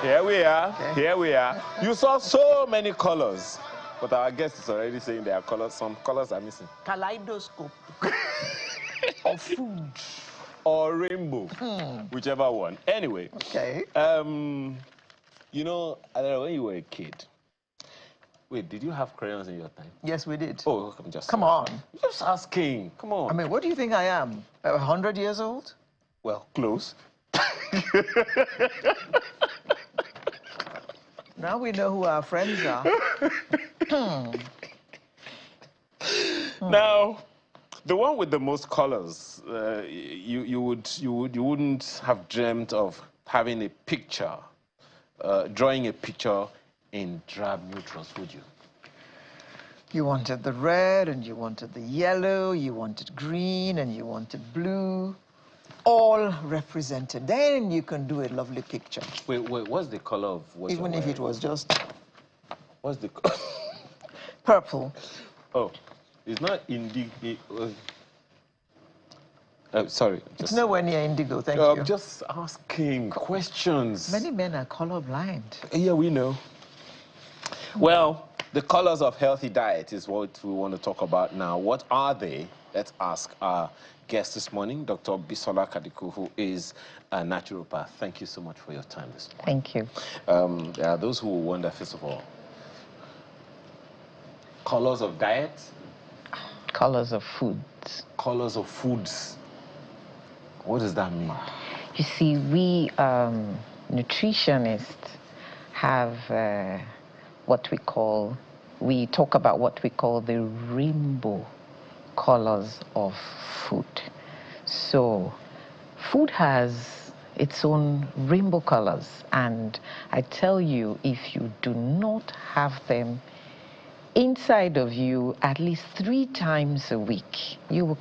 Here we are. Okay. Here we are. You saw so many colors, but our guest is already saying there are colors. Some colors are missing. Kaleidoscope of food. Or rainbow, whichever one. Anyway. Okay. You know, I don't know, when you were a kid. Wait, did you have crayons in your time? Yes, we did. Oh, I'm just. Come on. Just asking. Come on. I mean, what do you think I am? 100 years old? Well, close. Now we know who our friends are. Now, the one with the most colors, you wouldn't have dreamt of having a picture, drawing a picture in drab neutrals, would you? You wanted the red, and you wanted the yellow, you wanted green, and you wanted blue. All represented. Then you can do a lovely picture. Wait, what's the color of what Even if it was just What's the purple. Oh, it's not indigo. Sorry. It's nowhere near indigo, thank you. I'm just asking questions. Many men are colorblind. Yeah, we know. Well, the colors of healthy diet is what we want to talk about now. What are they? Let's ask our guest this morning, Dr. Bisola Kadiku, who is a naturopath. Thank you so much for your time this morning. Thank you. There are those who will wonder, first of all, colors of diet? Colors of foods. Colors of foods. What does that mean? You see, we nutritionists have we talk about what we call the rainbow colors of food. So food has its own rainbow colors, and I tell you, if you do not have them inside of you at least 3 times a week, you're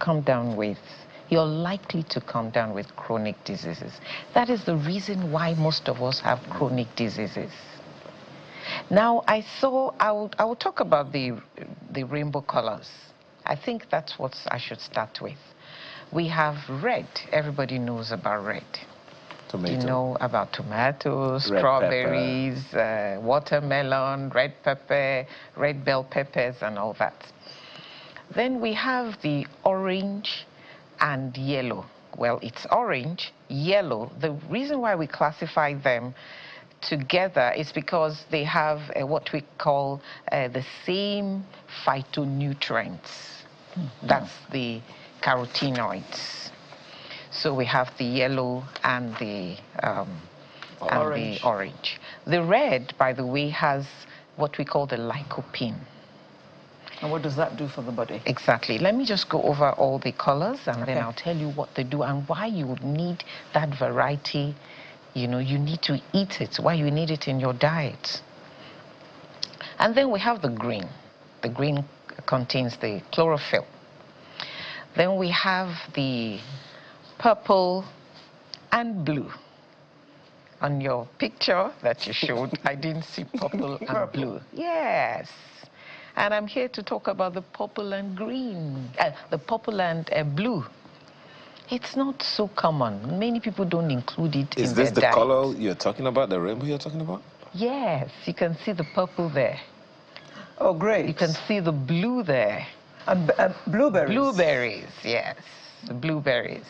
likely to come down with chronic diseases. That is the reason why most of us have chronic diseases. Now, I will talk about the rainbow colors. I think that's what I should start with. We have red. Everybody knows about red. Tomato. You know about tomatoes, Red strawberries, watermelon, red pepper, red bell peppers, and all that. Then we have the orange and yellow. Well, it's orange, yellow. The reason why we classify them together is because they have what we call the same phytonutrients. That's the carotenoids. So we have the yellow and the orange. The red, by the way, has what we call the lycopene. And what does that do for the body? Exactly. Let me just go over all the colors, and then I'll tell you what they do and why you would need that variety. You know, you need to eat it, why you need it in your diet. And then we have the green. The green contains the chlorophyll. Then we have the purple and blue. On your picture that you showed, I didn't see purple and blue. Yes. And I'm here to talk about the purple and green, the purple and blue. It's not so common. Many people don't include it in their diet. Is this the color you're talking about, the rainbow you're talking about? Yes, you can see the purple there. Oh, great. You can see the blue there. Blueberries. Blueberries, yes, the blueberries.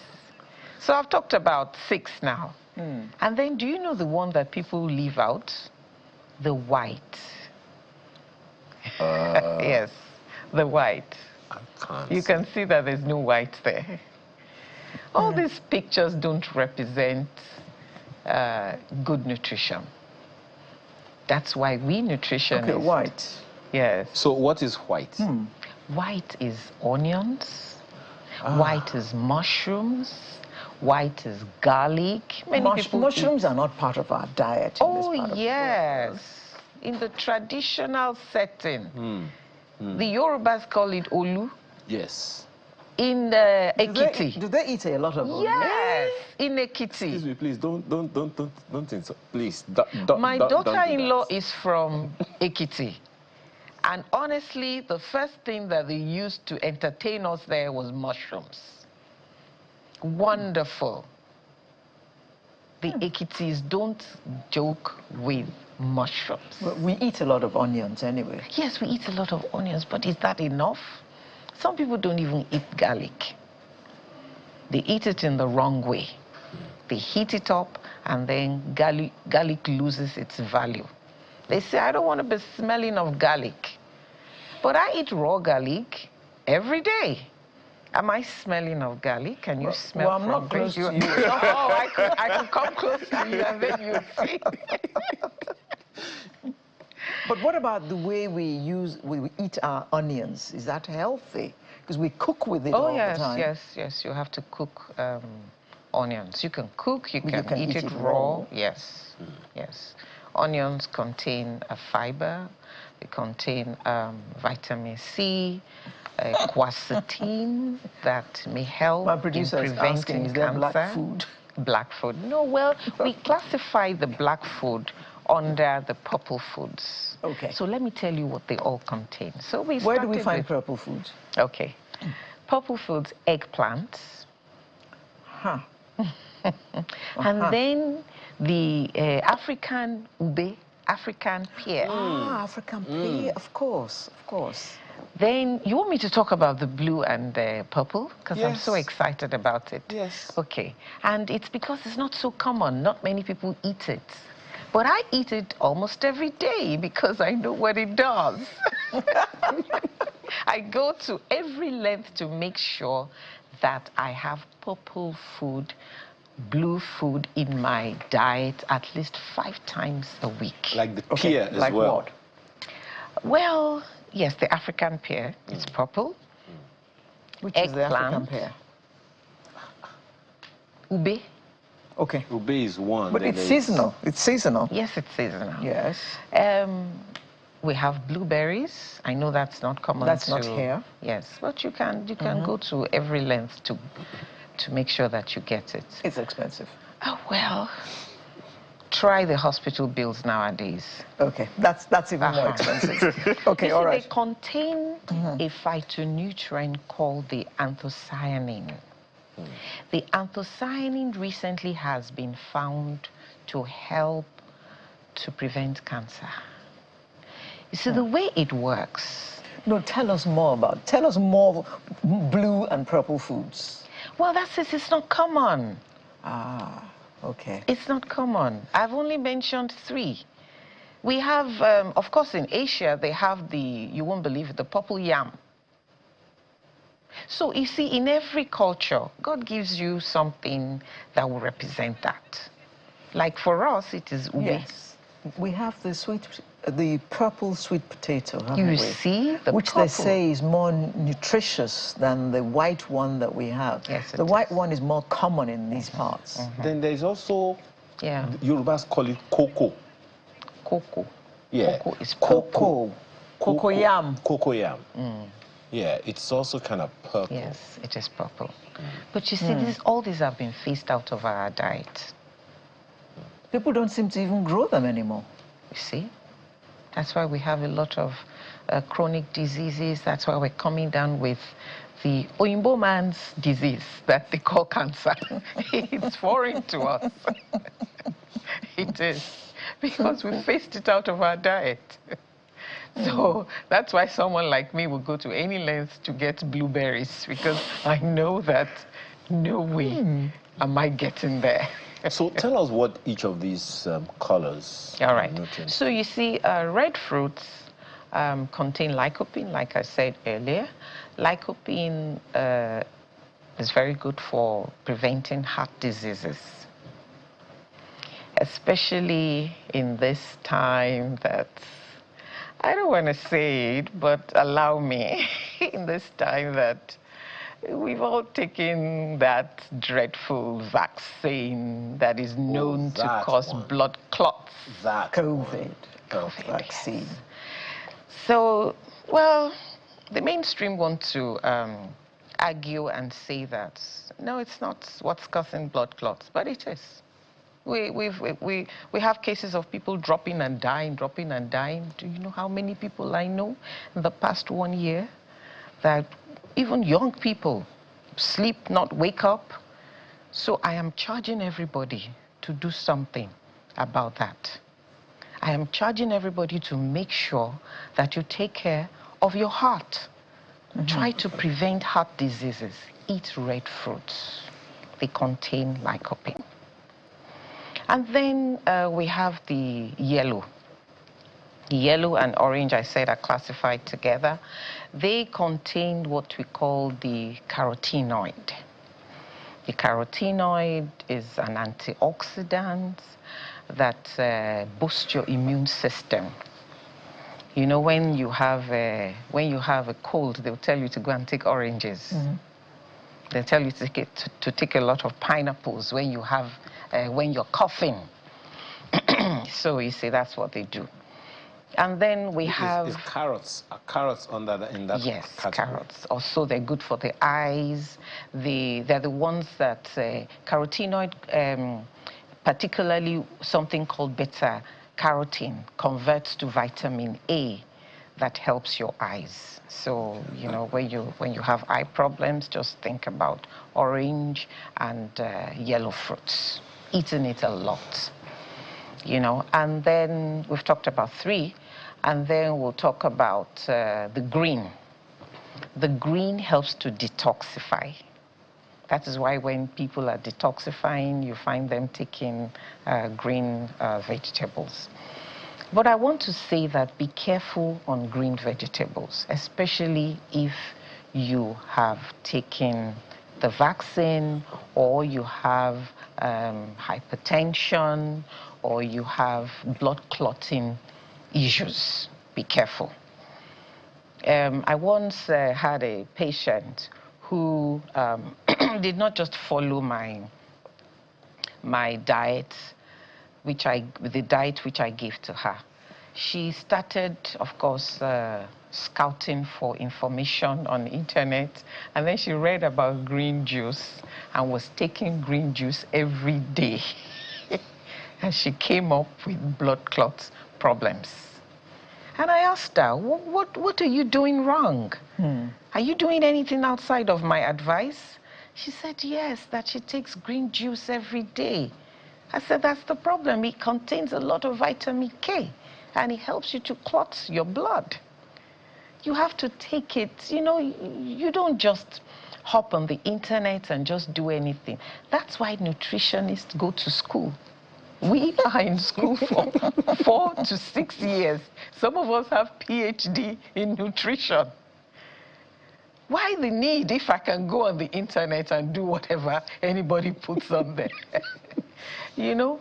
So I've talked about 6 now. And then do you know the one that people leave out? The white. Yes, the white. You can see that there's no white there. All these pictures don't represent good nutrition. That's why we nutritionists... Okay, white. Yes. So what is white? White is onions. White is mushrooms. White is garlic. Mushrooms are not part of our diet. Oh, yes. In the traditional setting, the Yorubas call it olu. Yes. In Ekiti. Do they eat a lot of onions? Yes, in Ekiti. Excuse me, please, don't insult. Please, My daughter-in-law is from Ekiti. And honestly, the first thing that they used to entertain us there was mushrooms. Wonderful. the Ekitis don't joke with mushrooms. Well, we eat a lot of onions anyway. Yes, we eat a lot of onions, but is that enough? Some people don't even eat garlic. They eat it in the wrong way. They heat it up, and then garlic loses its value. They say, I don't want to be smelling of garlic. But I eat raw garlic every day. Am I smelling of garlic? Can you smell? Well, I'm not close to you. Oh, I could come close to you and then you see. But what about the way we eat our onions? Is that healthy? Because we cook with it all the time. Yes. You have to cook onions. You can cook, you can eat it raw. Yes, yes. Onions contain a fiber. They contain vitamin C, quercetin that may help My producer in is asking, is there cancer. black food? Black food. No, well, we classify the black food under the purple foods. Okay. So let me tell you what they all contain. So where do we find purple foods? Okay. Purple foods, eggplants. Huh. And then the African ube, African pear. Ah, African pear, of course. Then you want me to talk about the blue and purple? Because I'm so excited about it. Yes. Okay. And it's because it's not so common. Not many people eat it. But I eat it almost every day because I know what it does. I go to every length to make sure that I have purple food, blue food in my diet at least 5 times a week. Like the pear as like well. What? Well, yes, the African pear is purple. Which is the African pear? Ube. Okay. Ube is one. But it's seasonal. It's seasonal. Yes, it's seasonal. Yes. We have blueberries. I know that's not common. That's not here. Yes, but you can go to every length to make sure that you get it. It's expensive. Oh well. Try the hospital bills nowadays. Okay, that's even more expensive. Okay, all right. They contain a phytonutrient called the anthocyanin. The anthocyanin recently has been found to help to prevent cancer. You see, the way it works... No, tell us more blue and purple foods. Well, that's it. It's not common. Ah, okay. It's not common. I've only mentioned 3. We have, of course, in Asia, they have you won't believe it, the purple yam. So, you see, in every culture, God gives you something that will represent that. Like for us, it is ube. Yes. We have the purple sweet potato, haven't we? You see? Which they say is more nutritious than the white one that we have. Yes, the white one is more common in these parts. Then there's also, Yorubas call it cocoa. Cocoa. Yeah. Cocoa is purple. Cocoyam. Cocoyam. Yeah, it's also kind of purple. Yes, it is purple. But you see, all these have been phased out of our diet. People don't seem to even grow them anymore. You see? That's why we have a lot of chronic diseases. That's why we're coming down with the Oyinbo man's disease that they call cancer. It's foreign to us. It is. Because we phased it out of our diet. So that's why someone like me will go to any length to get blueberries, because I know that no way am I getting there. So tell us what each of these colors. All right. So you see, red fruits contain lycopene, like I said earlier. Lycopene is very good for preventing heart diseases, especially in this time that, I don't want to say it, but allow me, in this time that we've all taken that dreadful vaccine that is known to cause blood clots. COVID Yes. vaccine. So, well, the mainstream want to argue and say that, no, it's not what's causing blood clots, but it is. We have cases of people dropping and dying. Do you know how many people I know in the past 1 year that even young people sleep, not wake up? So I am charging everybody to do something about that. I am charging everybody to make sure that you take care of your heart. Try to prevent heart diseases. Eat red fruits. They contain lycopene. And then we have the yellow. Yellow and orange, I said, are classified together. They contain what we call the carotenoid. The carotenoid is an antioxidant that boosts your immune system. You know, when you have a cold, they'll tell you to go and take oranges. They'll tell you to take a lot of pineapples when you're coughing. So you see, that's what they do. And then we have... Is carrots, are carrots under in that Yes, category? carrots. Also, they're good for the eyes. They're the ones that carotenoid, particularly something called beta-carotene, converts to vitamin A that helps your eyes. So, you know, when you have eye problems, just think about orange and yellow fruits. Eating it a lot. You know, and then we've talked about 3, and then we'll talk about the green. The green helps to detoxify. That is why when people are detoxifying, you find them taking green vegetables. But I want to say that be careful on green vegetables, especially if you have taken the vaccine, or you have hypertension, or you have blood clotting issues. Be careful. I once had a patient who did not just follow my diet, the diet which I gave to her. She started, of course, scouting for information on the internet, and then she read about green juice and was taking green juice every day. And she came up with blood clot problems. And I asked her, what are you doing wrong? Are you doing anything outside of my advice? She said, yes, that she takes green juice every day. I said, that's the problem. It contains a lot of vitamin K, and it helps you to clot your blood. You have to take it, you know, you don't just hop on the internet and just do anything. That's why nutritionists go to school. We are in school for 4 to 6 years. Some of us have PhD in nutrition. Why the need if I can go on the internet and do whatever anybody puts on there? You know?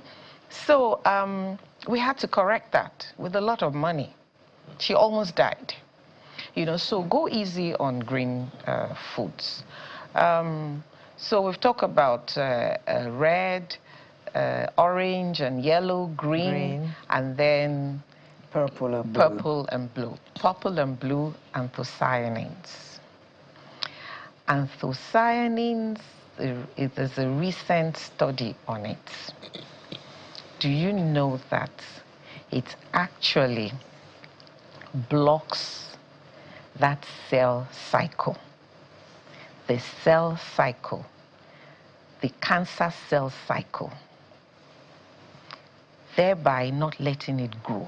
So we had to correct that with a lot of money. She almost died. You know, so go easy on green foods. So we've talked about red, orange and yellow, green, and then purple and blue. Purple and blue. Purple and blue, anthocyanins. Anthocyanins, there's a recent study on it. Do you know that it actually blocks that cell cycle? The cell cycle, the cancer cell cycle, thereby not letting it grow.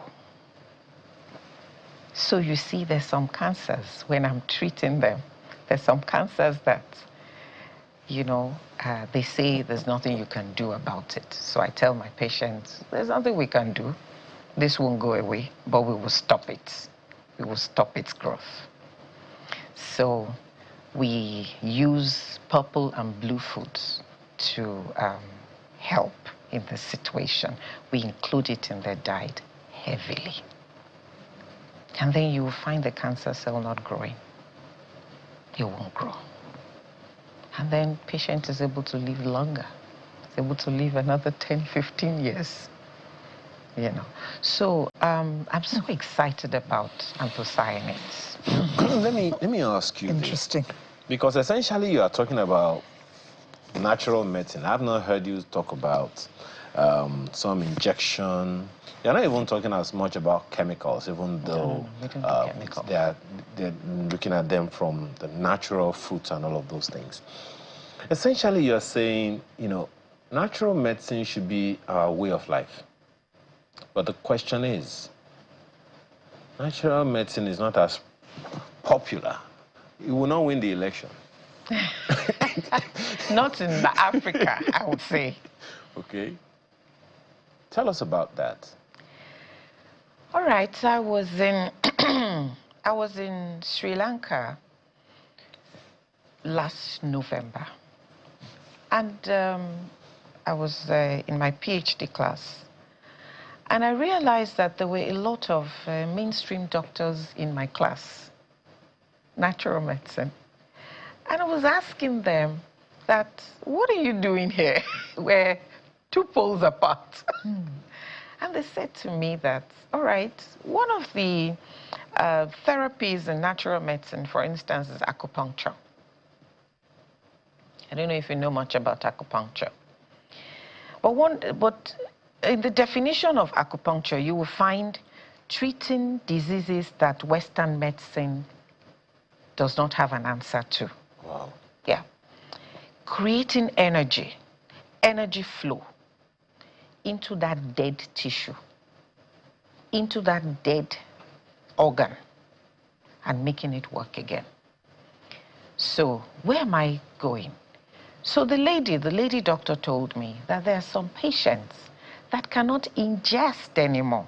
So you see, there's some cancers, when I'm treating them, there's some cancers that, you know, they say there's nothing you can do about it. So I tell my patients, there's nothing we can do. This won't go away, but we will stop it. We will stop its growth. So we use purple and blue foods to help in this situation. We include it in their diet heavily. And then you will find the cancer cell not growing. It won't grow. And then patient is able to live longer. Is able to live another 10, 15 years. You know. So I'm so excited about anthocyanins. Let me ask you Interesting. this. Because essentially you are talking about natural medicine. I've not heard you talk about some injection. You're not even talking as much about chemicals, even though they're looking at them from the natural fruits and all of those things. Essentially, you're saying, you know, Natural medicine should be our way of life. But the question is, natural medicine is not as popular. It will not win the election. Not in Africa, I would say. Okay. Tell us about that. All right, I was in I was in Sri Lanka last November, and I was in my PhD class, and I realized that there were a lot of mainstream doctors in my class, natural medicine, and I was asking them that, what are you doing here? We're 2 poles apart. And they said to me that, all right, one of the therapies in natural medicine, for instance, is acupuncture. I don't know if you know much about acupuncture. But in the definition of acupuncture, you will find treating diseases that Western medicine does not have an answer to. Wow. Yeah. Creating energy flow into that dead tissue, into that dead organ, and making it work again. So where am I going? So the lady doctor told me that there are some patients that cannot ingest anymore.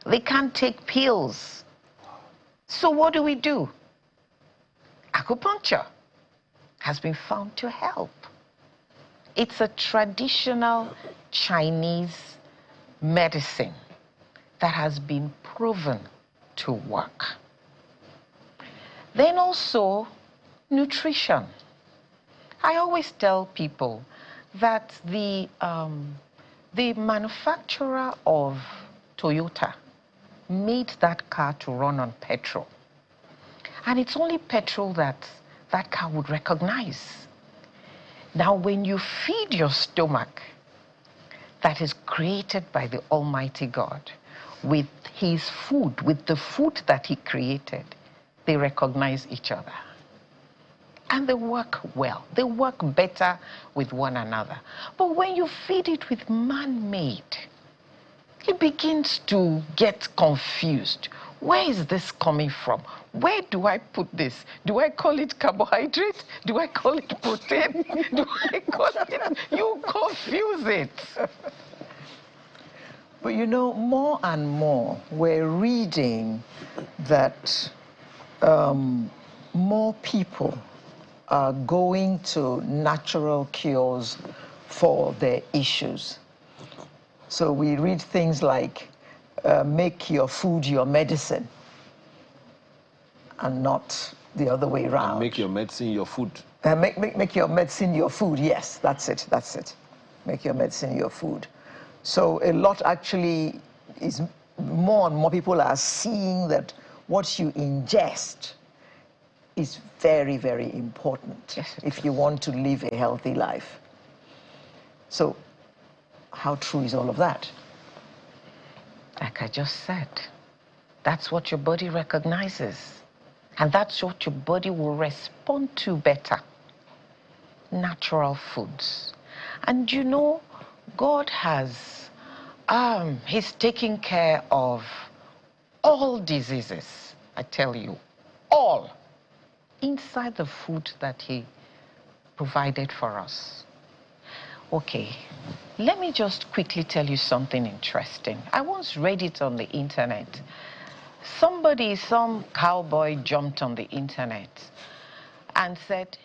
They can't take pills. So what do? Acupuncture has been found to help. It's a traditional Chinese medicine that has been proven to work. Then also nutrition. I always tell people that the manufacturer of Toyota made that car to run on petrol. And it's only petrol that that car would recognize. Now, when you feed your stomach that is created by the Almighty God with his food, with the food that he created, they recognize each other. And they work well. They work better with one another. But when you feed it with man-made, it begins to get confused. Where is this coming from? Where do I put this? Do I call it carbohydrate? Do I call it protein? Do I call it? You confuse it. But you know, more and more, we're reading that more people are going to natural cures for their issues. So we read things like, make your food your medicine, and not the other way around. And make your medicine your food. Make your medicine your food, yes, that's it. Make your medicine your food. So a lot actually is, more and more people are seeing that what you ingest is very, very important if you want to live a healthy life. So how true is all of that? Like I just said, that's what your body recognizes. And that's what your body will respond to better. Natural foods. And you know, God has, he's taking care of all diseases, I tell you, all, inside the food that he provided for us. Okay, let me just quickly tell you something interesting. I once read it on the internet. Some cowboy jumped on the internet and said,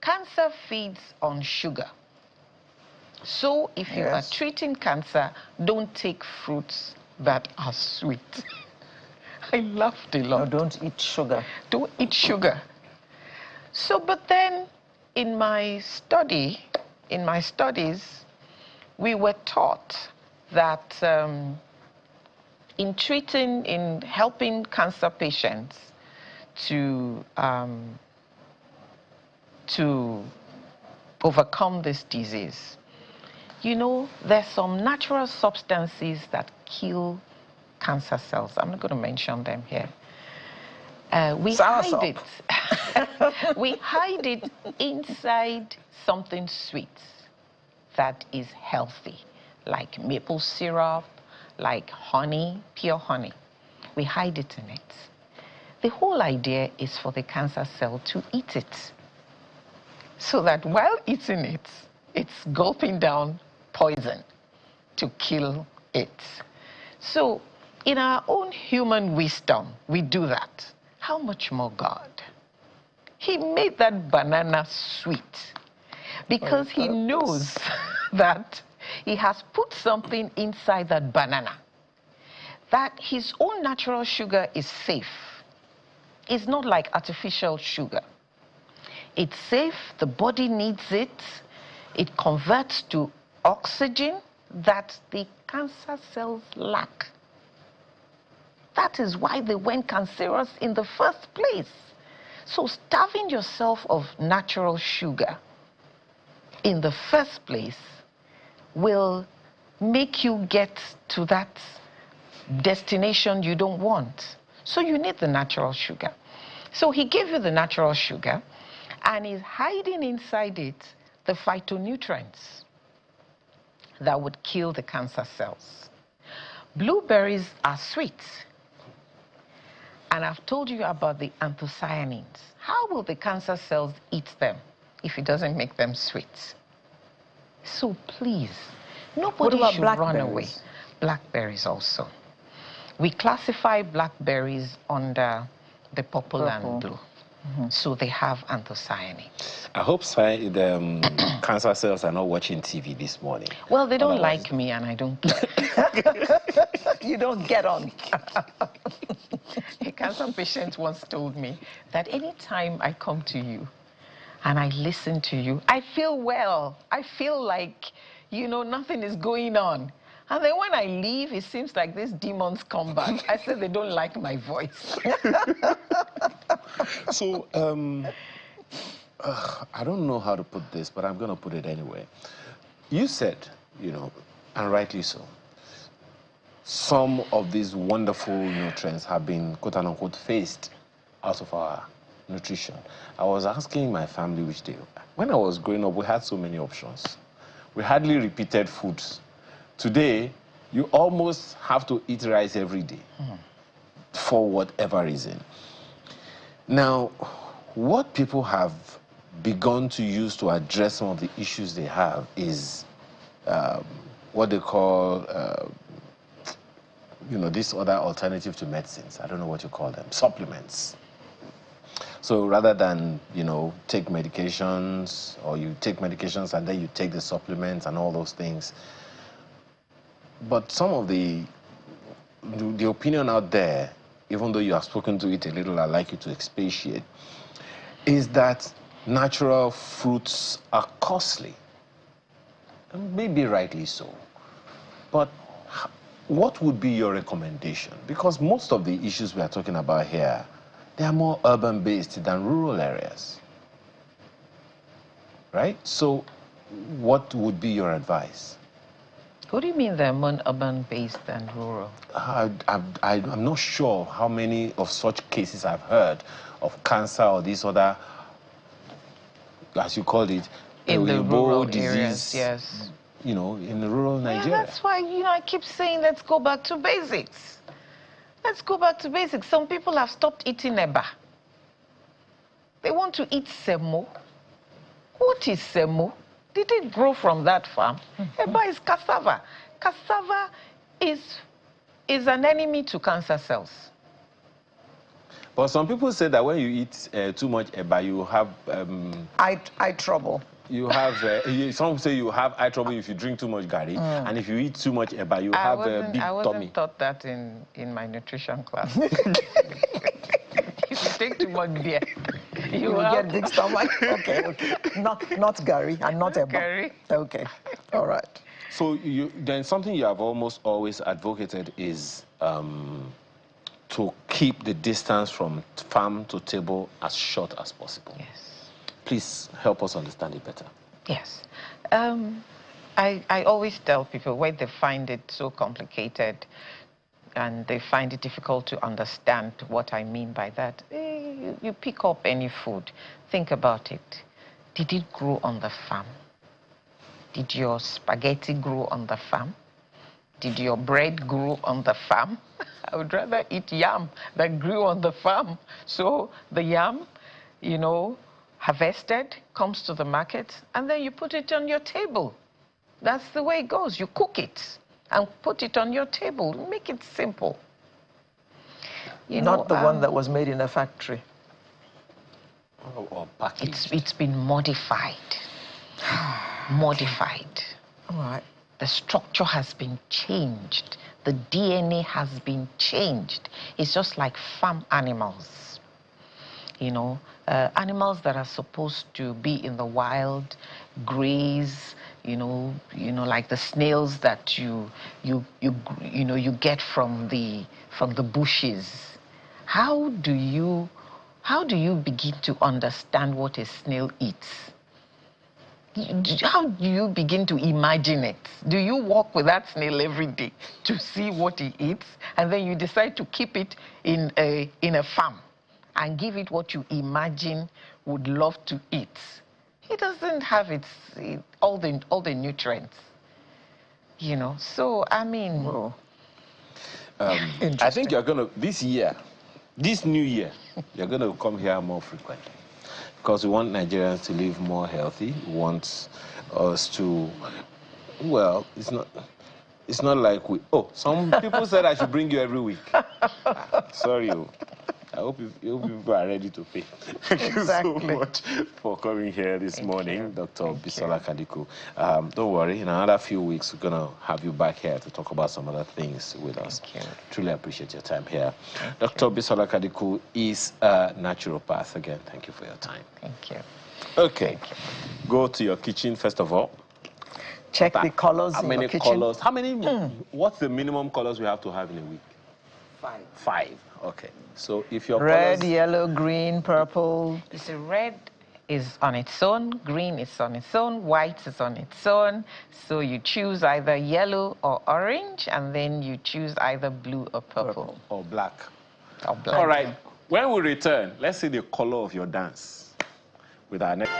cancer feeds on sugar. So if you are treating cancer, don't take fruits that are sweet. I laughed a lot. No, don't eat sugar. Don't eat sugar. So, but then in my studies, we were taught that in helping cancer patients to overcome this disease, you know, there's some natural substances that kill cancer cells. I'm not going to mention them here. We hide it. We hide it inside something sweet. that is healthy, like maple syrup, like honey, pure honey. We hide it in it. The whole idea is for the cancer cell to eat it, so that while eating it, it's gulping down poison to kill it. So in our own human wisdom, we do that. How much more God? He made that banana sweet because he knows that he has put something inside that banana, that his own natural sugar is safe. It's not like artificial sugar. It's safe, the body needs it, it converts to oxygen that the cancer cells lack. That is why they went cancerous in the first place. So starving yourself of natural sugar in the first place will make you get to that destination you don't want. So you need the natural sugar. So he gave you the natural sugar, and is hiding inside it the phytonutrients that would kill the cancer cells. Blueberries are sweet. And I've told you about the anthocyanins. How will the cancer cells eat them if it doesn't make them sweet? So please, nobody should run away. Blackberries also. We classify blackberries under the purple and blue. So they have anthocyanins. I hope the cancer cells are not watching TV this morning. Well, they don't like me, and I don't care. You don't get on. A cancer patient once told me that anytime I come to you and I listen to you, I feel well. I feel like, nothing is going on. And then when I leave, it seems like these demons come back. I said they don't like my voice. So, I don't know how to put this, but I'm going to put it anyway. You said, and rightly so, some of these wonderful nutrients have been, quote-unquote, phased out of our nutrition. I was asking my family which day. When I was growing up, we had so many options. We hardly repeated foods. Today, you almost have to eat rice every day for whatever reason. Now, what people have begun to use to address some of the issues they have is what they call, this other alternative to medicines. I don't know what you call them, supplements. So rather than, take medications, or you take medications and then you take the supplements and all those things. But some of the opinion out there, even though you have spoken to it a little, I'd like you to expatiate, is that natural fruits are costly. And maybe rightly so. But what would be your recommendation? Because most of the issues we are talking about here, they are more urban-based than rural areas. Right? So what would be your advice? What do you mean they're more urban-based than rural? I'm not sure how many of such cases I've heard of cancer or this other, as you called it, in the rural disease, areas, yes. In the rural Nigeria. Yeah, that's why, I keep saying, let's go back to basics. Let's go back to basics. Some people have stopped eating eba. They want to eat semo. What is semo? Did it grow from that farm? Eba is cassava. Cassava is an enemy to cancer cells. But some people say that when you eat too much eba, you have eye trouble. You have some say you have eye trouble if you drink too much gari, and if you eat too much eba, you have a big tummy. I wasn't taught that in my nutrition class. If you take too much beer, you will get big stomach. Okay. Not gari and not eba. Gari. Okay. All right. So then something you have almost always advocated is to keep the distance from farm to table as short as possible. Yes. Please help us understand it better. Yes. I always tell people when they find it so complicated and they find it difficult to understand what I mean by that, you pick up any food, think about it. Did it grow on the farm? Did your spaghetti grow on the farm? Did your bread grow on the farm? I would rather eat yam that grew on the farm. So the yam, you know, harvested, comes to the market, and then you put it on your table. That's the way it goes. You cook it and put it on your table. Make it simple. Not the one that was made in a factory. Or packaged. It's been modified. Modified. All right. The structure has been changed. The DNA has been changed. It's just like farm animals. You know, animals that are supposed to be in the wild, graze, you know, like the snails that you get from the bushes. How do you begin to understand what a snail eats? How do you begin to imagine it? Do you walk with that snail every day to see what he eats, and then you decide to keep it in a farm and give it what you imagine would love to eat? It doesn't have all the nutrients, you know. So I mean, Whoa. I think you're gonna this new year, you're gonna come here more frequently. Because we want Nigerians to live more healthy. We want us to, well, it's not like we, some people said I should bring you every week. Sorry. I hope you people are ready to pay. Thank you so much for coming here this morning, Dr. Bisola Kadiku. Don't worry, in another few weeks, we're going to have you back here to talk about some other things with us. Truly appreciate your time here. Dr. Bisola Kadiku is a naturopath. Again, thank you for your time. Thank you. Okay. Go to your kitchen, first of all. Check the colors in your kitchen. How many, what's the minimum colors we have to have in a week? 5. 5. Okay. So if your red, colors... yellow, green, purple. You see, red is on its own, green is on its own, white is on its own. So you choose either yellow or orange, and then you choose either blue or purple. Or black. Or black. All right. When we return, let's see the color of your dance with our next...